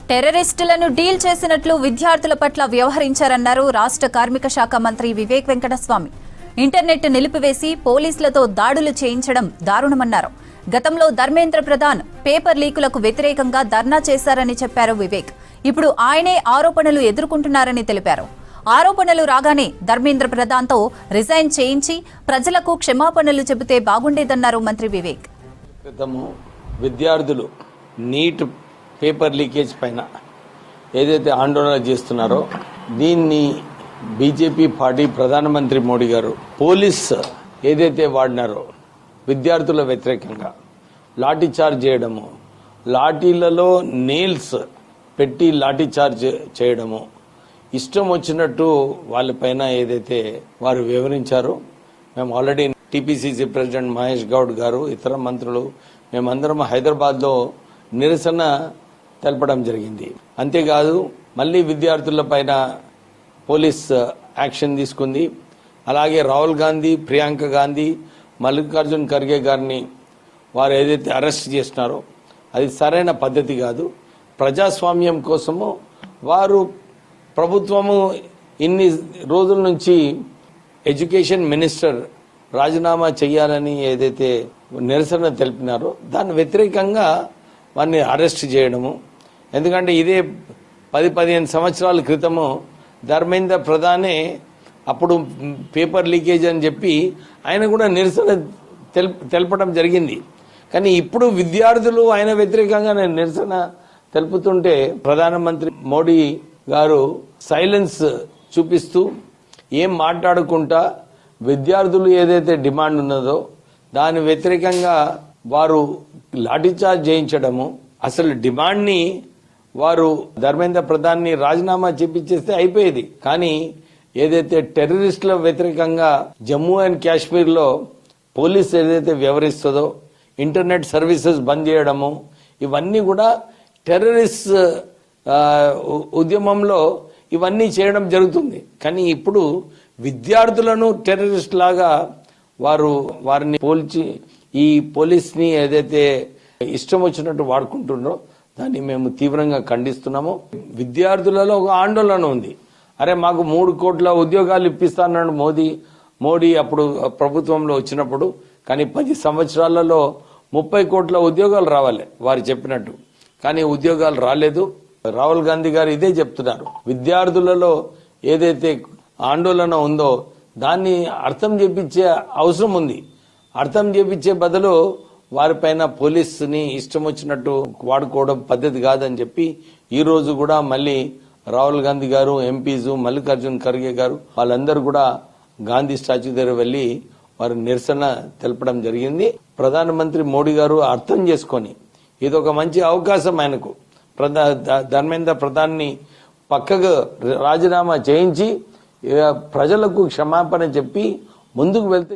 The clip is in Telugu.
టెర్రరిస్టులను డీల్ చేసినట్లు విద్యార్థుల పట్ల వ్యవహరించారన్నారు రాష్ట్ర కార్మిక శాఖ మంత్రి వివేక్ వెంకటస్వామి. ఇంటర్నెట్ నిలిపివేసి పోలీసులతో దాడులు చేయించడం దారుణమన్నారు. గతంలో ధర్మేంద్ర ప్రధాన్ పేపర్ లీకులకు వ్యతిరేకంగా ధర్నా చేశారని చెప్పారు వివేక్. ఇప్పుడు ఆయనే ఆరోపణలు ఎదుర్కొంటున్నారని తెలిపారు. ఆరోపణలు రాగానే ధర్మేంద్ర ప్రధాన్తో రిజైన్ చేయించి ప్రజలకు క్షమాపణలు చెబితే బాగుండేదన్నారు మంత్రి వివేక్. విద్యార్థులు నీట్ పేపర్ లీకేజ్ పైన ఏదైతే ఆందోళన చేస్తున్నారో దీన్ని బీజేపీ పార్టీ ప్రధానమంత్రి మోడీ గారు పోలీస్ ఏదైతే వాడినారో విద్యార్థుల వ్యతిరేకంగా లాఠీ చార్జ్ చేయడము, లాఠీలలో నెయిల్స్ పెట్టి లాఠీ చార్జ్ చేయడము, ఇష్టం వచ్చినట్టు వాళ్ళపైన ఏదైతే వారు వివరించారో మేము already TPCC president Mahesh Goud గారు, ఇతర మంత్రులు మేమందరం హైదరాబాద్లో నిరసన తెలపడం జరిగింది. అంతేకాదు మళ్ళీ విద్యార్థుల పైన పోలీస్ యాక్షన్ తీసుకుంది. అలాగే రాహుల్ గాంధీ, ప్రియాంక గాంధీ, మల్లికార్జున్ ఖర్గే గారిని వారు ఏదైతే అరెస్ట్ చేస్తున్నారో అది సరైన పద్ధతి కాదు. ప్రజాస్వామ్యం కోసము వారు ప్రభుత్వము ఇన్ని రోజుల నుంచి ఎడ్యుకేషన్ మినిస్టర్ రాజీనామా చేయాలని ఏదైతే నిరసన తెలిపినారో దాని వ్యతిరేకంగా వారిని అరెస్ట్ చేయడము. ఎందుకంటే ఇదే 10-15 సంవత్సరాల క్రితము ధర్మేంద్ర ప్రధానే అప్పుడు పేపర్ లీకేజ్ అని చెప్పి ఆయన కూడా నిరసన తెలపడం జరిగింది. కానీ ఇప్పుడు విద్యార్థులు ఆయన వ్యతిరేకంగా నిరసన తెలుపుతుంటే ప్రధానమంత్రి మోడీ గారు సైలెన్స్ చూపిస్తూ ఏం మాట్లాడుకుంటా విద్యార్థులు ఏదైతే డిమాండ్ ఉన్నదో దాని వ్యతిరేకంగా వారు లాఠీచార్జ్ చేయించడము, అసలు డిమాండ్ ని వారు ధర్మేంద్ర ప్రధాన్ ని రాజీనామా చేపించేస్తే అయిపోయేది. కానీ ఏదైతే టెర్రరిస్టుల వ్యతిరేకంగా జమ్మూ అండ్ కాశ్మీర్ లో పోలీస్ ఏదైతే వ్యవహరిస్తుందో ఇంటర్నెట్ సర్వీసెస్ బంద్ చేయడము, ఇవన్నీ కూడా టెర్రరిస్ట్ ఉద్యమంలో ఇవన్నీ చేయడం జరుగుతుంది. కానీ ఇప్పుడు విద్యార్థులను టెర్రరిస్ట్ లాగా వారిని పోల్చి ఈ పోలీస్ ని ఏదైతే ఇష్టం వచ్చినట్టు వాడుకుంటున్నారో దాన్ని మేము తీవ్రంగా ఖండిస్తున్నాము. విద్యార్థులలో ఒక ఆందోళన ఉంది. అరే మాకు 3 కోట్ల ఉద్యోగాలు ఇప్పిస్తానన్నాడు మోడీ అప్పుడు ప్రభుత్వంలో వచ్చినప్పుడు. కానీ 10 సంవత్సరాలలో 30 కోట్ల ఉద్యోగాలు రావాలి వారు చెప్పినట్టు. కానీ ఉద్యోగాలు రాలేదు. రాహుల్ గాంధీ గారు ఇదే చెప్తున్నారు. విద్యార్థులలో ఏదైతే ఆందోళన ఉందో దాన్ని అర్థం చేపించే అవసరం ఉంది. అర్థం చేపించే బదులు వారిపైన పోలీసుని ఇష్టం వచ్చినట్టు వాడుకోవడం పద్ధతి కాదని చెప్పి ఈ రోజు కూడా మళ్ళీ రాహుల్ గాంధీ గారు, ఎంపీస్, మల్లికార్జున్ ఖర్గే గారు వాళ్ళందరూ కూడా గాంధీ స్టాచ్యూ దగ్గర వెళ్లి వారి నిరసన తెలపడం జరిగింది. ప్రధానమంత్రి మోడీ గారు అర్థం చేసుకొని ఇది ఒక మంచి అవకాశం ఆయనకు ధర్మేంద్ర ప్రధాన్ ని పక్కకు రాజీనామా చేయించి ప్రజలకు క్షమాపణ చెప్పి ముందుకు వెళ్తే